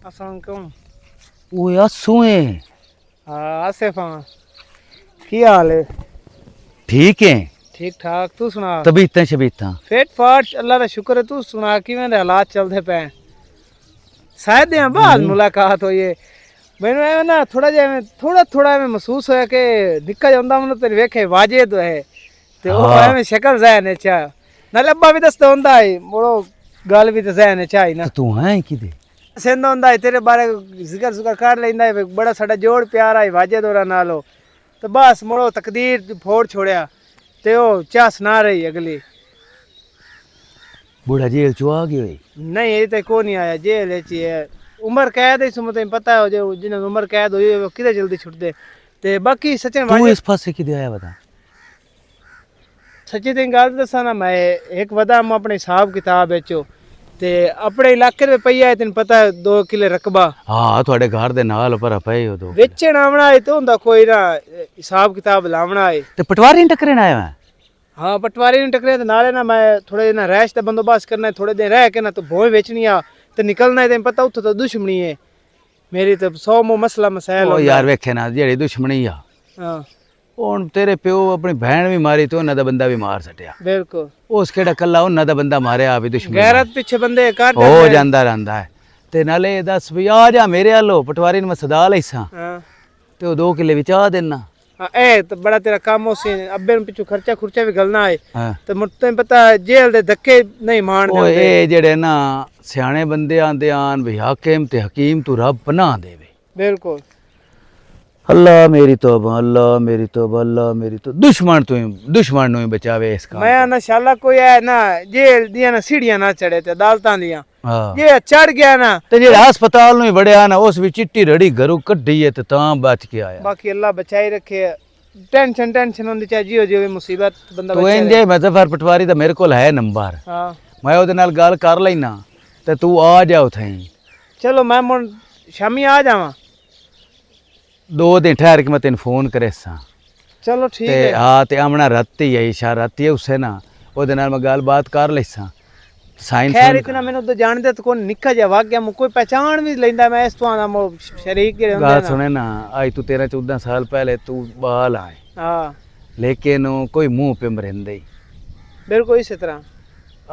अस्सलाम वालेकुम। ओए आसू है। हाँ आसिफ हाँ, की हाल है? ठीक है। ठीक ठाक, तू सुना? तबीयतां शबीतां फिट फाट अल्लाह का शुक्र है। तू सुना किवें दे हालात चलते पे? शायद यहाँ बाद मुलाकात हुई है। मैंने एवं ना थोड़ा थोड़ा एवं महसूस होया कि निक्का जिहा मतलब तेरी वेखे वाजे तो है ते ओ हाँ एवं शक्ल जहन च आ। नाले अब्बा भी दसदा हुंदा है मोड़ो गल भी तो जहन च आई ना। तो तू है कि सेंदा हुंदा है तेरे बारे जिक्र कर लेंदा है बड़ा साडा जोड़ प्यार है वाजे दौरा नालो। तो बस मोड़ो तकदीर फोड़ छोड़िया ते ओ चाह सुना रही अगली। बूढ़ा जेल चो आ गयो है? नहीं ये तो को नहीं आया, जेल च है। उम्र कैद है सुमते पता है जो जिन्हें उम्र कैद हुई है वो किधर जल्दी छुटदे। ते बाकी सच्चे तू वाजे इस पासे कि आया बता। सच्ची तेरी गल दसा ना, मैं एक वदा हम अपने हिसाब किताब बेचो ते अपने इलाके में पई है तेन पता है 2 किले रकबा। हाँ थोड़े घर दे नाल पर पए हो 2 किले। बेचण आवना है तो हुंदा कोई ना हिसाब किताब लावना है। ते पटवारी ने टकरे ना आया मैं। हाँ पटवारी ने टकरे तो नाले ना मैं थोड़े ना रैश का बंदोबस्त करना है, थोड़े दिन रह के ना तो भोए बेचनी आ तो निकलना है। तेन पता उत्थे तो दुश्मनी है मेरी, तो 100 मसला मसाइल ओ होंदा यार है। वेखे ना जेड़ी दुश्मनी आ हाँ हुण तेरे प्यो अपनी बहन भी मारी तो उन्हां दा बंदा भी मार सटिया। बिल्कुल। उस केड़ा कल्ला उन्हां दा बंदा मारिया भी दुश्मनी गैरत पीछे बंदे कर हो जाते हैं। ਜਾਂਦਾ ਰਹਿੰਦਾ है। ते नाले दस भी आ जा मेरे हलो पटवारी ने मैं सदा लईसा हाँ ते ओ 2 किले विच आ देना। हाँ ए तो बड़ा तेरा काम हो सी अब्बे पिछू खर्चा खुर्चा भी गलना है। हाँ तो मुझे पता है जेल दे धक्के नहीं मार ओ देंदे। ए जेड़े ना सियाने बंदे आंदे आन भी हाकिम ते हकीम तू रब पनाह देवे। बिल्कुल अल्लाह मेरी तौबा अल्लाह मेरी तौबा अल्लाह मेरी तो दुश्मन नु ही बचावे इस काम मैं तो। ना शाला कोई है ना जेल दिया ना सीढ़ियां ना चढ़े ते अदालतां दियां हाँ ये चढ़ गया ना ते जेड़े अस्पताल नु ही वड़िया ना उस भी चिट्टी रड़ी घरों कड्डी है ते तां बच के आया। बाकी अल्लाह बचाई रखे। टेंशन टेंशन होंदी चाहे जियो जियो मुसीबत बंदा तो बचे रहे। इंजे मुजफ्फर पटवारी दा मेरे कोल है नंबर, हाँ मैं ओदे नाल गल कर लेना ते तू आ जा उथई। चलो मैं मुड़ शामी आ जावा। 2 दिन ठहर के मैं तेन फोन करेसा चलो ठीक ते है। हाँ ते आमना राती है इशा राती है उसे ना ओदे नाल मैं गल बात कर लेसा साइन खैर सुन इतना मैंने तो जानते तो कौन निक्का जा वाग गया कोई पहचान भी लेंदा मैं इस तो आना मो शरीक के होंदे गल ना। सुने ना आज तू 13-14 साल पहले तू बाल आए हाँ लेकिन वो कोई मुंह पे मरिंदे बिल्कुल इसी तरह।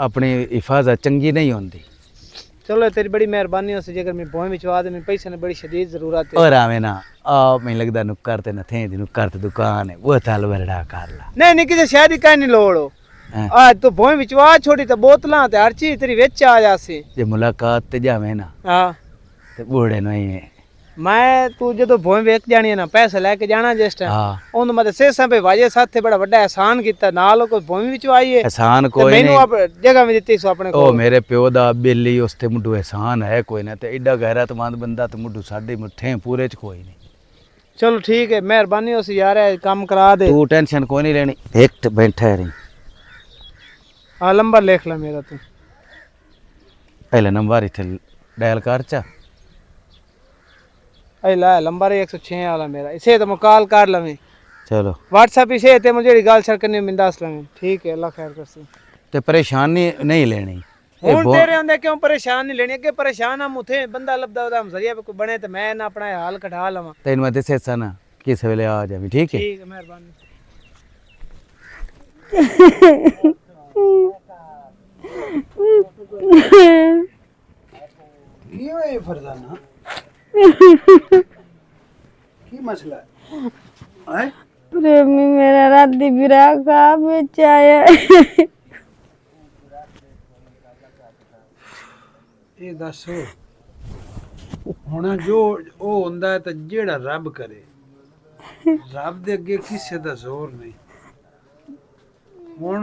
अपनी हिफाजत चंगी नहीं होंदी। चलो तेरी बड़ी मेहरबानी हो सी जेकर मैं भोए विच वाद में पैसे ने बड़ी शदीद जरूरत है। और आवे ना आ मैं लगदा नुक्कर ते न थे दी नुक्कर ते दुकान है वो ताल वरड़ा कर ला। नहीं नहीं किसी शादी का नहीं लोड़ हो। हैं? आज तो भोए विच वाद छोड़ी तो बोतलां ते हर चीज तेरी विच आ जासी। जे मुलाकात ते जावे ना हाँ ते बूढ़े नहीं है। मैं तू जो भोए वेख जानी है ना पैसे लेके जाना जिस टाइम हाँ ਉਹਨੂੰ ਮੈਂ ਦੱਸੇ ਸਾਂ ਵੀ ਵਾਜੇ ਸਾਥੇ ਬੜਾ ਵੱਡਾ ਇਹਸਾਨ ਕੀਤਾ ਨਾਲ ਕੋਈ ਭੂਮੀ ਵਿੱਚ ਆਈ ਹੈ एहसान ਤੇ कोई ਮੈਨੂੰ नहीं ਆਪ ਜਗ੍ਹਾ ਵੀ ਦਿੱਤੀ ਸੋ ਆਪਣੇ ओ ਕੋਲ। मेरे प्यो दा बेली उसते मुड्डू एहसान है कोई ना ते एडा गैरतमंद बंदा ते मुड्डू साडे मुठे पूरे च कोई नहीं। चलो ठीक है मेहरबानी हो सी यार काम करा दे। तू टेंशन कोई नहीं लेनी एक बैठा रही। हाँ नंबर लिख ले मेरा तू। पहले नंबर इथे डायल कर चा ऐ ला नंबर 106 वाला मेरा इसे तो मैं कॉल कर लवें। चलो व्हाट्सएप इसे ते मुझे गल शर करनी मैं दस लवें। ठीक है अल्लाह खैर करसी। ते परेशानी नहीं लेनी। ए ਹੁਣ बो- तेरे आंदे क्यों परेशान नहीं लेनी? अगे परेशान हम उथे बंदा लभदा ओदा हम जरिया पे कोई बने ते मैं ना अपना हाल कढ़ा लवां। तेन मैं दसे सा ना किस वेले आ जावी ठीक है। ठीक है मेहरबानी। ये फरजाना की मसला है? प्रेमी मेरा राती बिरा का बेचाया। ये दसो होना जो वो होंदा है तो जेड़ा रब करे रब दे अगे किसे दा जोर नहीं। ਹੁਣ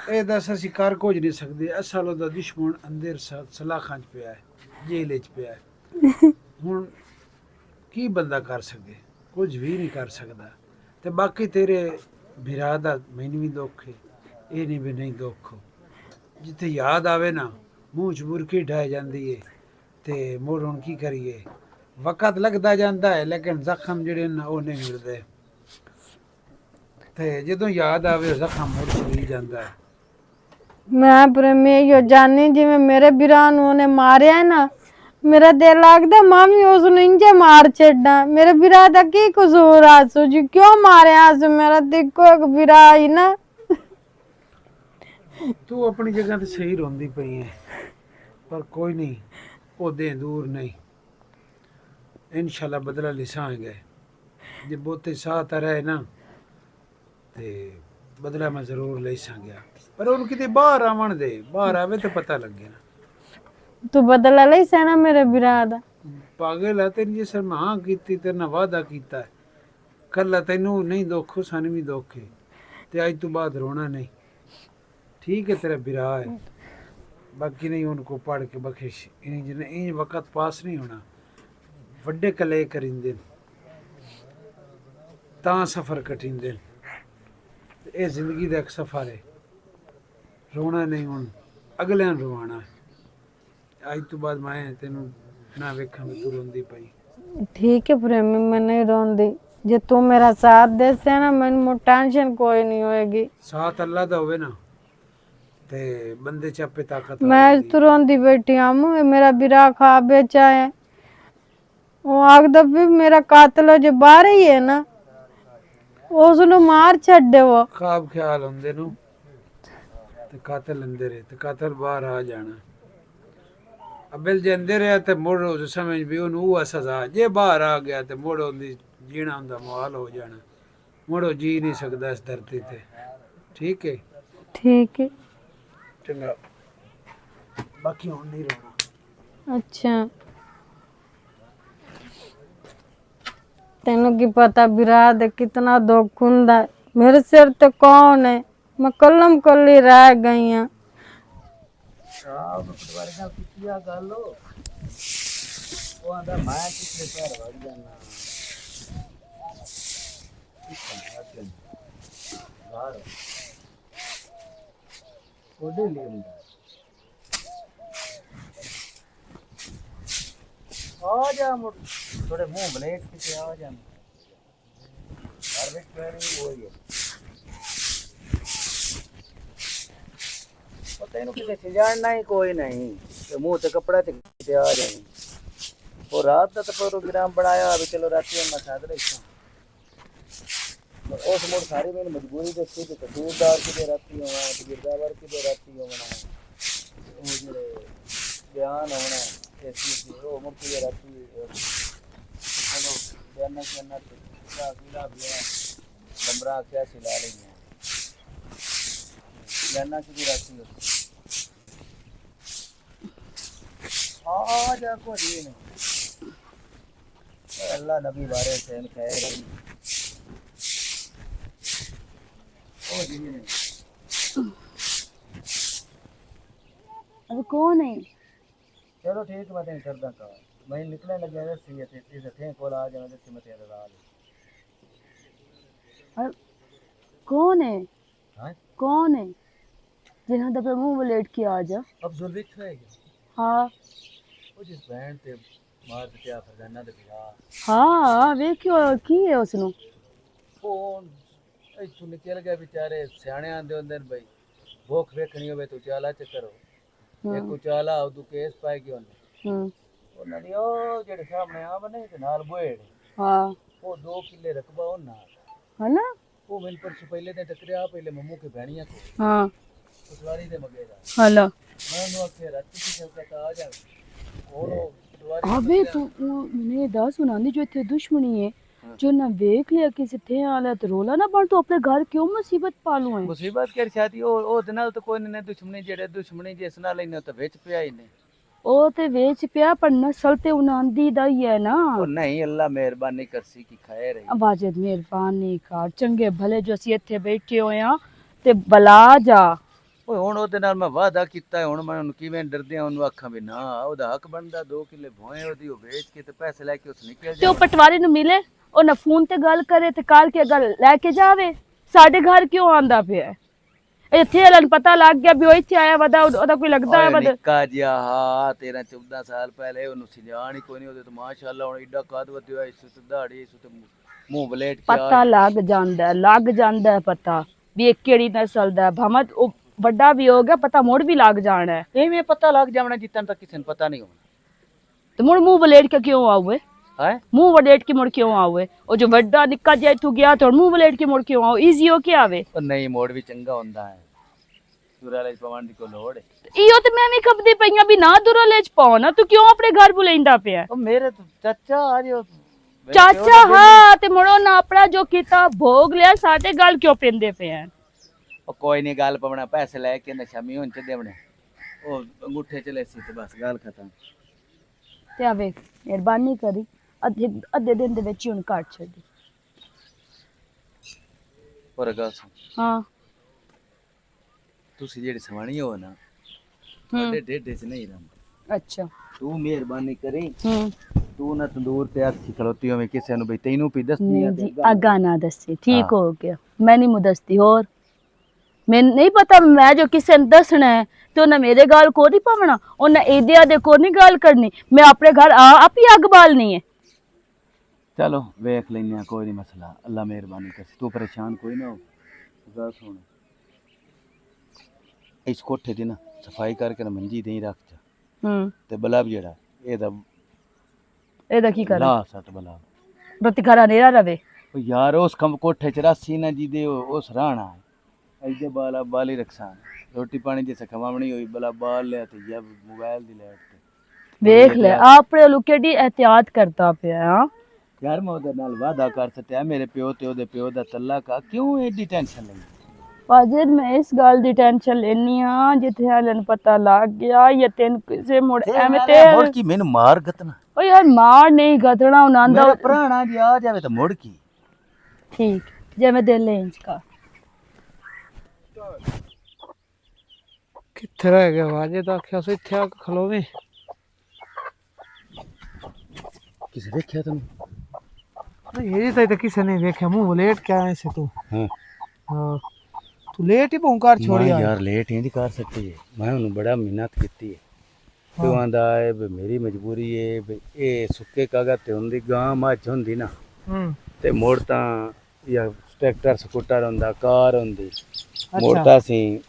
ਇਹ ਦੱਸ ਅਸੀਂ ਕਰ ਕੁਝ ਨਹੀਂ ਸਕਦੇ। ਅਸਲ ਉਹਦਾ ਦੁਸ਼ਮਣ ਅੰਦਰ ਸਲਾਖਾਂ 'ਚ ਪਿਆ ਹੈ, ਜੇਲ੍ਹ 'ਚ ਪਿਆ ਹੈ। ਹੁਣ ਕੀ ਬੰਦਾ ਕਰ ਸਕੇ? ਕੁਝ ਵੀ ਨਹੀਂ ਕਰ ਸਕਦਾ। ਤੇ ਬਾਕੀ ਤੇਰੇ ਭਰਾ ਦਾ ਮੈਨੂੰ ਵੀ ਦੁੱਖ ਹੈ, ਇਹ ਨਹੀਂ ਵੀ ਨਹੀਂ ਦੁੱਖ। ਜਿੱਥੇ ਯਾਦ ਆਵੇ ਨਾ ਮੂੰਹ 'ਚ ਬੁਰਕੀ ਢਾਈ ਜਾਂਦੀ ਹੈ ਤੇ ਮੁੜ ਹੁਣ ਕੀ ਕਰੀਏ? ਵਕਤ ਲੱਗਦਾ ਜਾਂਦਾ ਹੈ ਲੇਕਿਨ ਜ਼ਖਮ ਜਿਹੜੇ ਨੇ ਉਹ ਨਹੀਂ ਮਿਲਦੇ। ਤੇ ਜਦੋਂ ਯਾਦ ਆਵੇ ਜ਼ਖਮ ਮੁੜ ਚਲੀ ਜਾਂਦਾ ਹੈ। मैं प्रेमी यो जानी जिवें मेरे बिरा नु ने मारिया है ना मेरा दिल लगदा मामी उसनु इंजे मार छड़ा। मेरे बिरा दा की कसूर आसू जी, क्यों मारे आसू? मेरा दिक्को एक बिरा ही ना। तू अपनी जगह ते सही रोंदी पई है, पर कोई नहीं, ओदे दूर नहीं, इंशाल्लाह बदला लिसांगे। जे बहुते साथ रहे ना ते बदला मैं जरूर ले संगया, पर उन किते बाहर आवन दे, बाहर आवे तो पता लगे ना। तू बदला ले सेना मेरे बिरा दा। पागल है तेरी जिस मैं हाँ की तेरे ना वादा किया है, कल तेनू नहीं दुख सानू भी दुख है, ते अज तू बाद रोना नहीं, ठीक है? तेरा बिरा है, बाकी नहीं उनको पढ़ के बख्शिश। इंज वक्त पास नहीं होना, वड्डे कले करिंदे तां सफ़र कटिंदे। ये जिंदगी का एक सफ़र है, रोना नहीं, हुण अगलियां नूं रोवाना है। अज तो बाद मैं तेनू ना वेखा मैं तू रोंदी पई। ठीक है प्रेमी, मैं नहीं रोंदी। जे तू मेरा साथ दे से ना, मैनू टेंशन कोई नहीं होएगी। साथ अल्लाह दा होवे ना ते बंदे च आपे ताकत आ मैं जांदी। तो रोंदी बैठी आमू, मेरा बिरा खा बेचा है। वो आखदा भी मेरा कातल जो बाहर ही है ना, उसनु मार छड़े वो। ख्वाब ख्याल हुंदे नु ते कातल अंदर है, ते कातल बाहर आ जाना। अबिल जे अंदर है ते मुड़ उस समझ भी ओनू हुआ सजा, जे बाहर आ गया ते मुड़ ओंदी जीना हुंदा मुहाल हो जाना, मुड़ो जी नहीं सकदा इस धरती ते। ठीक है? ठीक है। चंगा, बाकी हुण नहीं रोना। अच्छा, तेनू की पता बिरा दे कितना दुख हुंदा है। मेरे सिर ते कौन है? मैं कलम कली रह गई हूं। आ जा मुड़ थोड़े मुंह ब्लेड के आ जा हार्वेस्ट प्लानिंग वो ही है। और तेनू किसे सिजाड़ना ही कोई नहीं, ते मुंह ते कपड़ा ते आ जाए। और रात का तो प्रोग्राम बनाया अभी, चलो रात में साथ रही उस मोड़ सारी मेरी मजबूरी तो थी कि कसूरदार की राती होना, गिरदावर की राती होना, बयान होना, वो मुड़ की राती बयाना करना नंबरा क्या सिला लेंगे बयाना की राती आ जा को नहीं अल्लाह नबी बारे से खैर अब कौन है? चलो ठीक मैं तेन करदा का मैं निकलने लगे थे सी ते इस थे कोल आ जाना ते मैं तेरे लाल और कौन है? हां कौन है जिन्हों दफे मुंह लेट के आ जा? अब जुल्विक रहेगी हाँ वो जिस बहन ते मार ते क्या फरजाना दे बिया हाँ वे क्यों की है उसनु? फोन ऐ तू निकल गया बेचारे सियाणे आंदे होंदे भाई भूख वेखनी होवे तो चाला च करो एक को चाला उदू केस पाए गयो ने ਉਹਨਾਂ ਦੀ ਉਹ ਜਿਹੜੇ ਸਾਹਮਣੇ ਆ ਬਣੇ ਤੇ ਨਾਲ ਬੋਏੜ हाँ ਉਹ 2 ਕਿੱਲੇ ਰਕਬਾ ਉਹ ਨਾਲ है ना? ਉਹ ਮੈਨੂੰ ਪਰਸੋਂ ਪਹਿਲੇ ਤੇ ਟਕਰਿਆ ਪਹਿਲੇ ਮੰਮੂ ਕੇ ਭੈਣੀਆਂ ਕੋ हाँ ਪਟਵਾਰੀ ਦੇ ਮਗੇਗਾ हेलो ਮੈਂ ਉਹਨੂੰ ਆਖਿਆ ਰਾਤੀ ਕੀ ਚੌਕਾ ਆ ਜਾ ਉਹ ਪਟਵਾਰੀ अबे तू मैंने दस सुनानी जो थे दुश्मनी है जो ना देख लिया किसी थे आला तो रोला ना पर तू अपने घर क्यों मुसीबत पालू है? मुसीबत कर शादी ਉਹ ਦੇ ਨਾਲ ਤਾਂ ਕੋਈ ਨਹੀਂ ਦੁਸ਼ਮਣੀ ਜਿਹੜੇ ਦੁਸ਼ਮਣੀ ਜਿਸ ਨਾਲ ਲੈਨੇ ਤਾਂ ਵਿੱਚ ਪਿਆ ਹੀ ਨਹੀਂ ओ ते वेच पिया पर नस्ल ते उनांदी दा ही है ना। ਉਹ ਨਹੀਂ ਅੱਲਾ ਮਿਹਰਬਾਨੀ ਕਰਸੀ ਕੀ ਖੈਰ ਹੈ वाजिद मेहरबानी कर चंगे भले जो असी इत्थे बैठे होए हां ते बला जा ਓਏ ਹੁਣ ਉਹਦੇ ਨਾਲ ਮੈਂ ਵਾਅਦਾ ਕੀਤਾ ਹੈ ਹੁਣ ਮੈਂ ਉਹਨੂੰ ਕਿਵੇਂ ਡਰਦੇ ਆ ਉਹਨੂੰ ਆਖਾਂ ਵੀ ਨਾ ਉਹਦਾ ਹੱਕ ਬਣਦਾ 2 ਕਿੱਲੇ ਭੋਏ ਉਹਦੀ ਉਹ ਵੇਚ ਕੇ ਤੇ ਪੈਸੇ ਲੈ ਕੇ ਉਸ ਨਿਕਲ ਤੇ ਉਹ ਜਾ ਪਟਵਾਰੀ ਨੂੰ ਮਿਲੇ ਉਹ ਨਾ ਫੋਨ ਤੇ ਗੱਲ ਕਰੇ ਤੇ ਕਾਲ ਕੇ ਗੱਲ ਲੈ ਕੇ ਜਾਵੇ ਸਾਡੇ ਘਰ ਕਿਉਂ ਆਂਦਾ ਪਿਆ ਇੱਥੇ ਹਲਨ ਪਤਾ ਲੱਗ ਗਿਆ ਵੀ ਉਹ ਇੱਥੇ ਆਇਆ ਵਦਾ ਉਹਦਾ ਕੋਈ ਲੱਗਦਾ ਹੈ ਵਦ ਨਿੱਕਾ ਜਿਹਾ ਹਾਂ 13 14 ਸਾਲ ਪਹਿਲੇ ਉਹਨੂੰ ਸਿਜਾਣ ਹੀ ਕੋਈ ਨਹੀਂ ਉਹਦੇ ਤੋਂ ਮਾਸ਼ਾਅੱਲਾ ਹੁਣ ਏਡਾ ਕੱਦ ਵਧਿਆ ਇਸ ਤੇ ਦਾੜੀ ਇਸ ਤੇ ਮੂੰਹ ਬਲੇਟ ਕੇ ਪਤਾ ਲੱਗ ਜਾਂਦਾ ਹੈ ਪਤਾ ਵੀ ਇਹ ਕਿਹੜੀ ਨਸਲ ਦਾ ਭਮਤ ਉਹ ਵੱਡਾ ਵੀ ਹੋ ਗਿਆ ਪਤਾ ਮੋੜ ਵੀ ਲੱਗ ਜਾਣਾ ਹੈ। ਐਵੇਂ ਪਤਾ ਲੱਗ ਜਾਵਣਾ ਜਿੱਤਨ ਤੱਕ ਕਿਸੇ ਨੂੰ ਪਤਾ ਨਹੀਂ ਹੋਣਾ तो मुड़ मुंह वलेट के क्यों आओगे? है मुंह वलेट के मुड़ क्यों आओगे? और जो बड़ा निक्का जिहा तू गया तो मुंह वलेट के मुड़ क्यों आओ? इजी हो क्या आवे? ਉਹ ਨਹੀਂ ਮੋੜ ਵੀ ਚੰਗਾ ਹੁੰਦਾ ਹੈ ਦੂਰਾ ਲਈ ਪਵਨ ਦੀ ਕੋ ਲੋੜ ਹੈ इहो तो मैं भी खपदी पई भी ना दूर लेच पाओ ना, तू क्यों अपने घर बुलाइंदा पिया? ਉਹ ਮੇਰੇ ਚਾਚਾ ਆ ਜਿਓ चाचा हाँ ते मुड़ो ना अपना जो कीता भोग लिया साडे गल क्यों पेंदे पे हैं? ਉਹ ਕੋਈ ਨਹੀਂ ਗੱਲ ਪਵਣਾ ਪੈਸੇ ਲੈ ਕੇ ਨਾ ਸ਼ਾਮੀ ਹੁਣ ਚ ਦੇਵਣੇ ਉਹ ਅੰਗੂਠੇ ਚਲੇ ਸੀ ਤੇ ਬਸ ਗੱਲ ਖਤਮ ते आवे मेहरबानी करी अद्धे दिन दे विच ही हुन काट छड्डी। ਪਰ ਗੱਲ ਸੁਣ हाँ ਤੁਸੀਂ ਜਿਹੜੀ ਸਵਾਣੀ ਹੋ ਨਾ ਤੁਹਾਡੇ ਢੇਡੇ ਚ ਨਹੀਂ ਰਹਿੰਦਾ अच्छा ਤੂੰ ਮਿਹਰਬਾਨੀ ਕਰੀ ਤੂੰ ਨਾ ਤੰਦੂਰ ਤੇ ਹੱਥ ਖਲੋਤੀ ਹੋਵੇਂ ਕਿਸੇ ਨੂੰ ਬਈ ਤੈਨੂੰ ਵੀ ਦੱਸਦੀ नहीं ਆ जी आगा ना दसी ठीक हो गया, मैं नहीं मुदस्ती होर मैं नहीं पता, मैं जो किसी ने दसना है तो उन्हें मेरे गाल को नहीं पावना, उन्हें एदे आदे को नहीं गाल करनी, मैं अपने घर आप ही अग बालनी है। ਚਲੋ ਵੇਖ ਲੈਨੇ ਆ ਕੋਈ ਨਹੀਂ ਮਸਲਾ ਅੱਲਾ ਮਿਹਰਬਾਨੀ ਕਰ ਤੂੰ ਪਰੇਸ਼ਾਨ ਕੋਈ ਨਾ ਹੋ ਗੱਲ ਸੁਣ ਇਸ ਕੋਠੇ ਦੀ ਨਾ ਸਫਾਈ ਕਰਕੇ ਨਾ ਮੰਜੀ ਦੇ ਰੱਖ ਜਾ ਤੇ ਬਲਬ ਜਿਹੜਾ ਇਹਦਾ एदा की करा ਲਾ ਸੱਟ ਬਲਬ रोटी घर अंधेरा रवे। ਉਹ ਯਾਰ ਉਸ ਕੰਮ ਕੋਠੇ ਚ ਰਾਸੀ ਨਾ ਜੀ ਦੇ ਉਸ ਰਾਣਾ ਐਦੇ ਬਾਲਾ ਬਾਲੀ ਰਖਸਾਨ ਰੋਟੀ ਪਾਣੀ ਜੇ ਸਖਵਾਵਣੀ ਹੋਈ ਬਲਾ ਬਾਲ ਲਿਆ ਤੇ ਜਬ ਮੋਬਾਈਲ ਦੀ ਲਾਈਟ ਤੇ देख ले आपने लोग केडी एहतियात करता पिया हां यार मैं ਉਹਦੇ ਨਾਲ ਵਾਦਾ ਕਰ ਸਕਿਆ ਮੇਰੇ ਪਿਓ ਤੇ ਉਹਦੇ ਪਿਓ ਦਾ ਤਲਾਕ ਆ ਕਿਉਂ ਐਡੀ ਟੈਨਸ਼ਨ ਲਈ वाजिद मैं इस गल दी टेंशन लेनी हां जिथे हलन पता लग गया या तेन किसे मुड़ एवें ते ਮੁੜ ਕੀ ਮੈਨੂੰ ਮਾਰ ਗਤਨਾ ओ यार मार नहीं गदड़ा उनांदा ਮੇਰਾ ਭਰਾਣਾ ਜੀ ਆ ਜਾਵੇ ਤਾਂ ਮੁੜ ਕੀ ठीक जे मैं दिल इंच का ਕਿੱਥੇ ਰਹਿ ਗਿਆ ਵਾਜੇ ਤਾਂ ਆਖਿਆ ਸੀ ਇੱਥੇ ਆ ਕੇ ਖਲੋਵੇਂ ਕਿਸੇ ਵੇਖਿਆ ਤੈਨੂੰ ਇਹ ਤਾਂ ਕਿਸੇ ਨੇ ਵੇਖਿਆ ਮੂੰਹ ਲੇਟ ਕੇ ਆਏ ਸੀ ਤੂੰ ਹਾਂ ਹਾਂ ਤੂੰ ਲੇਟ ਹੀ ਭੌਂਕਾਰ ਛੋੜੀ ਆ ਯਾਰ ਲੇਟ ਇੰਜ ਕਰ ਸਕਦੀ ਹੈ ਮੈਂ ਉਹਨੂੰ ਬੜਾ ਮਿਹਨਤ ਕੀਤੀ ਹੈ ਤੂੰ ਆਂਦਾ ਹੈ ਵੀ ਮੇਰੀ ਮਜਬੂਰੀ ਹੈ ਵੀ ਇਹ ਸੁੱਕੇ ਕਾਗਜ਼ ਤੇ ਹੁੰਦੀ ਗਾਂ ਮੱਝ ਹੁੰਦੀ ਨਾ ਤੇ ਮੋੜ ਤਾਂ ਜਾਂ ਟਰੈਕਟਰ ਸਕੂਟਰ ਹੁੰਦਾ ਕਾਰ ਹੁੰਦੀ ਮੋੜ ਤਾਂ ਅਸੀਂ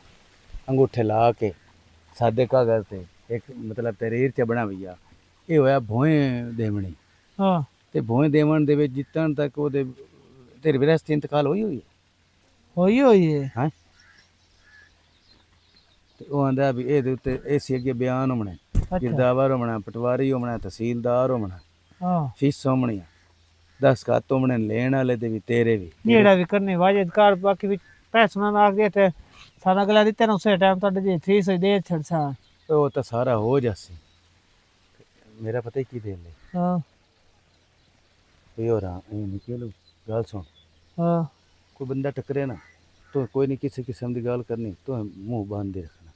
ਅੰਗੂਠੇ ਲਾ ਕੇ ਸਾਦੇ ਕਾਗਜ਼ ਤੇ ਇੱਕ ਮਤਲਬ ਤਰੀਰ ਚ ਬਣਾਵੀ ਆ ਇਹ ਹੋਇਆ ਭੋਏ ਦੇਵਣੀ ਹਾਂ ਤੇ ਭੋਏ ਦੇਵਣ ਦੇ ਵਿੱਚ ਜਿੱਤਣ ਤੱਕ ਉਹਦੇ ਤੇਰੇ ਵਿਰਸਤ ਇੰਤਕਾਲ ਹੋਈ ਹੋਈ ਹੈ ਹਾਂ ਤੇ ਉਹ ਆਂਦਾ ਵੀ ਇਹਦੇ ਉੱਤੇ ਇਸੇ ਅੱਗੇ ਬਿਆਨ ਹੋਣਾ ਕਿਰਦਾਵਰ ਹੋਣਾ ਪਟਵਾਰੀ ਹੋਣਾ ਤਹਿਸੀਲਦਾਰ ਹੋਣਾ ਹਾਂ ਫੀਸ ਹੋਣੀ ਦਸ ਖਾਤ ਹੋਣੇ ਲੈਣ ਵਾਲੇ ਦੇ ਵੀ ਤੇਰੇ ਵੀ ਜਿਹੜਾ ਵੀ ਕਰਨੇ ਵਾਜਦ ਕਾਰ ਬਾਕੀ ਵਿੱਚ ਪੈਸੇ ਨਾ ਨਾਗ ਦੇ ਤੇ ਸਾਰਾ ਗਲਾ ਦਿੱਤੇ ਨਾ ਉਸੇ ਟਾਈਮ ਤੁਹਾਡੇ ਜੇ 300 ਦੇ ਛੜਸਾ ਉਹ ਤਾਂ ਸਾਰਾ ਹੋ ਜਾਸੀ ਮੇਰਾ ਪਤਾ ਹੀ ਕੀ ਦੇ ਲੈ ਹਾਂ ਇਹ ਹੋ ਰਹਾ ਇਹ ਨਿਕਲੋ ਗੱਲ ਸੁਣ ਹਾਂ ਕੋਈ ਬੰਦਾ ਟਕਰੇ ਨਾ तो कोई नहीं किसी किस्म की गाल करनी तो मुंह बांध दे रखना